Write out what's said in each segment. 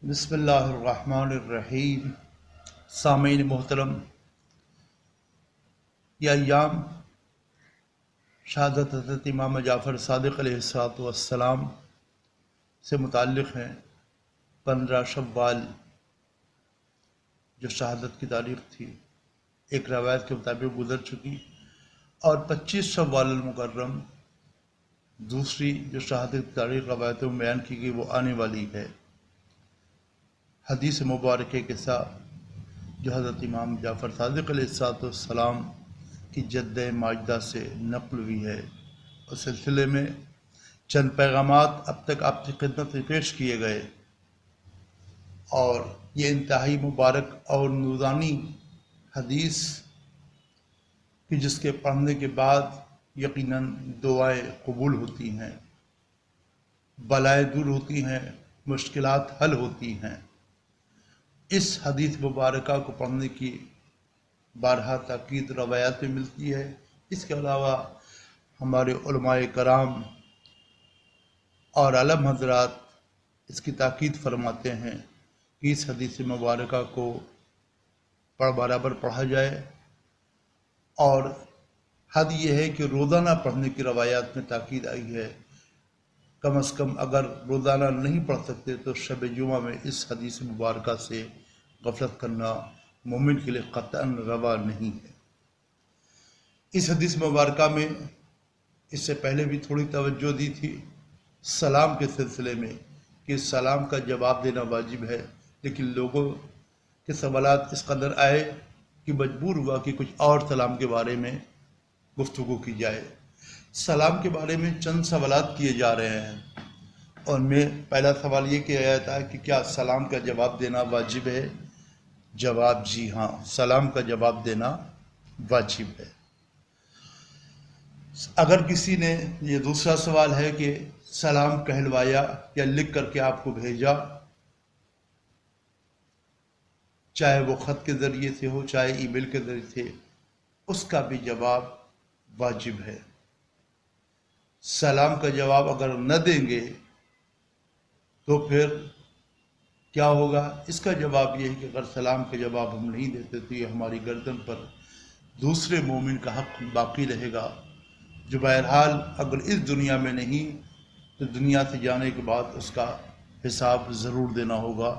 بسم اللہ الرحمن الرحیم۔ سامعین محترم، یہ ایام شہادت حضرت امام جعفر صادق علیہ السلام سے متعلق ہیں۔ 15 شوال جو شہادت کی تاریخ تھی ایک روایت کے مطابق گزر چکی، اور 25 شوال المکرم دوسری جو شہادت کی تاریخ روایتوں میں بیان کی گئی وہ آنے والی ہے۔ حدیث مبارکہ کے ساتھ جو حضرت امام جعفر صادق علیہ السلام کی جد ماجدہ سے نقل ہوئی ہے، اس سلسلے میں چند پیغامات اب تک آپ کی خدمت میں پیش کیے گئے، اور یہ انتہائی مبارک اور نورانی حدیث کہ جس کے پڑھنے کے بعد یقیناً دعائیں قبول ہوتی ہیں، بلائیں دور ہوتی ہیں، مشکلات حل ہوتی ہیں۔ اس حدیث مبارکہ کو پڑھنے کی بارہا تاکید روایات میں ملتی ہے۔ اس کے علاوہ ہمارے علماء کرام اور علم حضرات اس کی تاکید فرماتے ہیں کہ اس حدیث مبارکہ کو برابر پڑھا جائے، اور حد یہ ہے کہ روزانہ پڑھنے کی روایات میں تاکید آئی ہے۔ کم از کم اگر روزانہ نہیں پڑھ سکتے تو شب جمعہ میں اس حدیث مبارکہ سے غفلت کرنا مومن کے لیے قطعاً روا نہیں ہے۔ اس حدیث مبارکہ میں اس سے پہلے بھی تھوڑی توجہ دی تھی سلام کے سلسلے میں کہ سلام کا جواب دینا واجب ہے، لیکن لوگوں کے سوالات اس قدر آئے کہ مجبور ہوا کہ کچھ اور سلام کے بارے میں گفتگو کی جائے۔ سلام کے بارے میں چند سوالات کیے جا رہے ہیں، اور میں پہلا سوال یہ کیا جاتا ہے کہ کیا سلام کا جواب دینا واجب ہے؟ جواب جی ہاں، سلام کا جواب دینا واجب ہے۔ اگر کسی نے، یہ دوسرا سوال ہے کہ سلام کہلوایا یا لکھ کر کے آپ کو بھیجا، چاہے وہ خط کے ذریعے سے ہو چاہے ای میل کے ذریعے سے، اس کا بھی جواب واجب ہے۔ سلام کا جواب اگر نہ دیں گے تو پھر کیا ہوگا؟ اس کا جواب یہ ہے کہ اگر سلام کا جواب ہم نہیں دیتے تو یہ ہماری گردن پر دوسرے مومن کا حق باقی رہے گا، جو بہرحال اگر اس دنیا میں نہیں تو دنیا سے جانے کے بعد اس کا حساب ضرور دینا ہوگا۔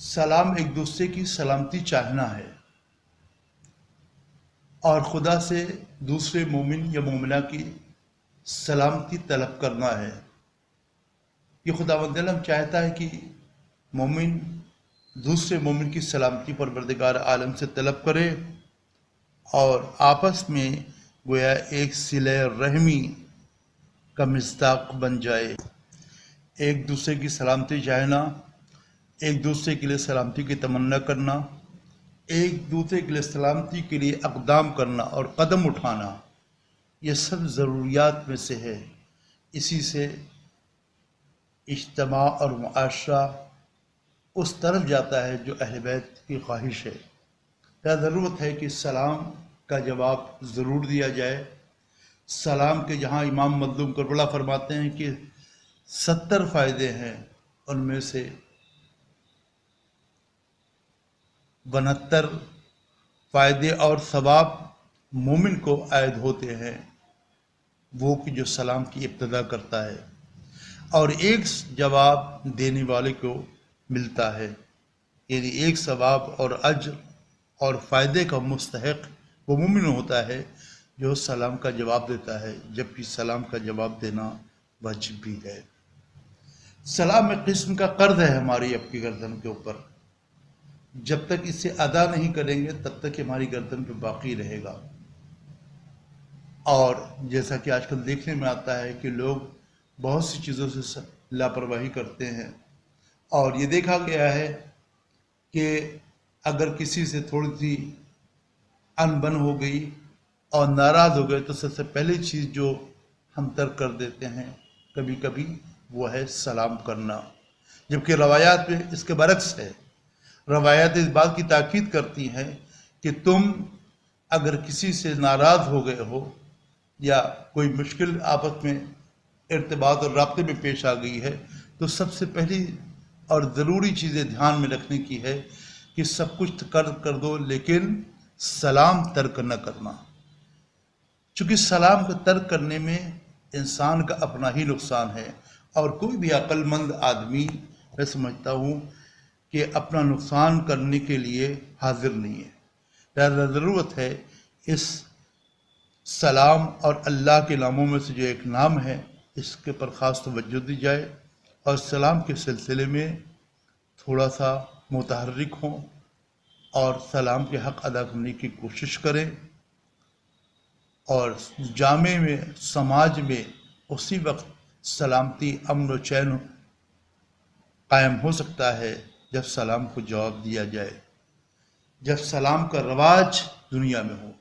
سلام ایک دوسرے کی سلامتی چاہنا ہے، اور خدا سے دوسرے مومن یا مومنہ کی سلامتی طلب کرنا ہے۔ یہ خداوند عالم چاہتا ہے کہ مومن دوسرے مومن کی سلامتی پروردگار عالم سے طلب کرے، اور آپس میں گویا ایک صلہ رحمی کا مصداق بن جائے۔ ایک دوسرے کی سلامتی چاہنا، ایک دوسرے کے لیے سلامتی کی تمنا کرنا، ایک دوسرے کے لیے سلامتی کے لیے اقدام کرنا اور قدم اٹھانا، یہ سب ضروریات میں سے ہے۔ اسی سے اجتماع اور معاشرہ اس طرف جاتا ہے جو اہل بیت کی خواہش ہے۔ کیا ضرورت ہے کہ سلام کا جواب ضرور دیا جائے؟ سلام کے جہاں امام مظلوم کربلا فرماتے ہیں کہ 70 فائدے ہیں، ان میں سے 69 فائدے اور ثواب مومن کو عائد ہوتے ہیں، وہ کہ جو سلام کی ابتدا کرتا ہے، اور ایک جواب دینے والے کو ملتا ہے، یعنی ایک ثواب اور اجر اور فائدے کا مستحق وہ مومن ہوتا ہے جو سلام کا جواب دیتا ہے، جبکہ سلام کا جواب دینا واجب بھی ہے۔ سلام ایک قسم کا قرض ہے ہماری اب کی گردن کے اوپر، جب تک اسے ادا نہیں کریں گے تب تک ہماری گردن پہ باقی رہے گا۔ اور جیسا کہ آج کل دیکھنے میں آتا ہے کہ لوگ بہت سی چیزوں سے لاپرواہی کرتے ہیں، اور یہ دیکھا گیا ہے کہ اگر کسی سے تھوڑی سی انبن ہو گئی اور ناراض ہو گئے تو سب سے پہلی چیز جو ہم ترک کر دیتے ہیں کبھی کبھی وہ ہے سلام کرنا، جبکہ روایات میں اس کے برعکس ہے۔ روایات اس بات کی تاکید کرتی ہیں کہ تم اگر کسی سے ناراض ہو گئے ہو یا کوئی مشکل آپس میں ارتباط اور رابطے میں پیش آ گئی ہے تو سب سے پہلی اور ضروری چیزیں دھیان میں رکھنے کی ہے کہ سب کچھ کر دو لیکن سلام ترک نہ کرنا، چونکہ سلام کو ترک کرنے میں انسان کا اپنا ہی نقصان ہے، اور کوئی بھی عقل مند آدمی میں سمجھتا ہوں کہ اپنا نقصان کرنے کے لیے حاضر نہیں ہے۔ لہذا ضرورت ہے اس سلام اور اللہ کے ناموں میں سے جو ایک نام ہے اس کے پر خاص توجہ دی جائے، اور سلام کے سلسلے میں تھوڑا سا متحرک ہوں اور سلام کے حق ادا کرنے کی کوشش کریں، اور جامع میں سماج میں اسی وقت سلامتی، امن و چین قائم ہو سکتا ہے جب سلام کو جواب دیا جائے، جب سلام کا رواج دنیا میں ہو۔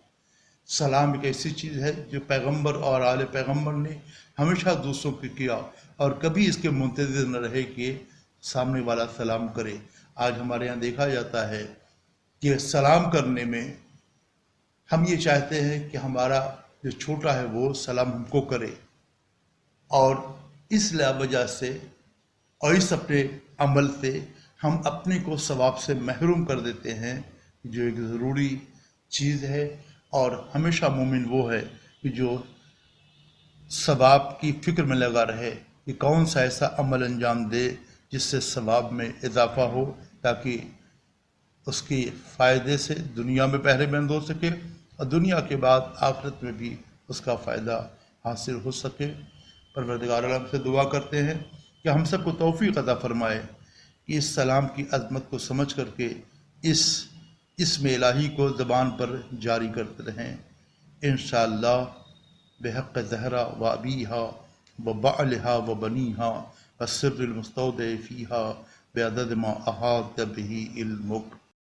سلام ایک ایسی چیز ہے جو پیغمبر اور آل پیغمبر نے ہمیشہ دوسروں کو کیا، اور کبھی اس کے منتظر نہ رہے کہ سامنے والا سلام کرے۔ آج ہمارے یہاں دیکھا جاتا ہے کہ سلام کرنے میں ہم یہ چاہتے ہیں کہ ہمارا جو چھوٹا ہے وہ سلام ہم کو کرے، اور اس وجہ سے اور اس اپنے عمل سے ہم اپنے کو ثواب سے محروم کر دیتے ہیں، جو ایک ضروری چیز ہے۔ اور ہمیشہ مومن وہ ہے کہ جو ثواب کی فکر میں لگا رہے کہ کون سا ایسا عمل انجام دے جس سے ثواب میں اضافہ ہو، تاکہ اس کی فائدے سے دنیا میں بہرے مند ہو سکے اور دنیا کے بعد آخرت میں بھی اس کا فائدہ حاصل ہو سکے۔ پروردگار عالم سے دعا کرتے ہیں کہ ہم سب کو توفیق عطا فرمائے کہ اس سلام کی عظمت کو سمجھ کر کے اس اسم الہی کو زبان پر جاری کرتے رہیں، انشاءاللہ بحق زہرا و ابیہا و بعلہا و بنیہا والسر المستودع فیہا بعدد ما احاط بہ علمک۔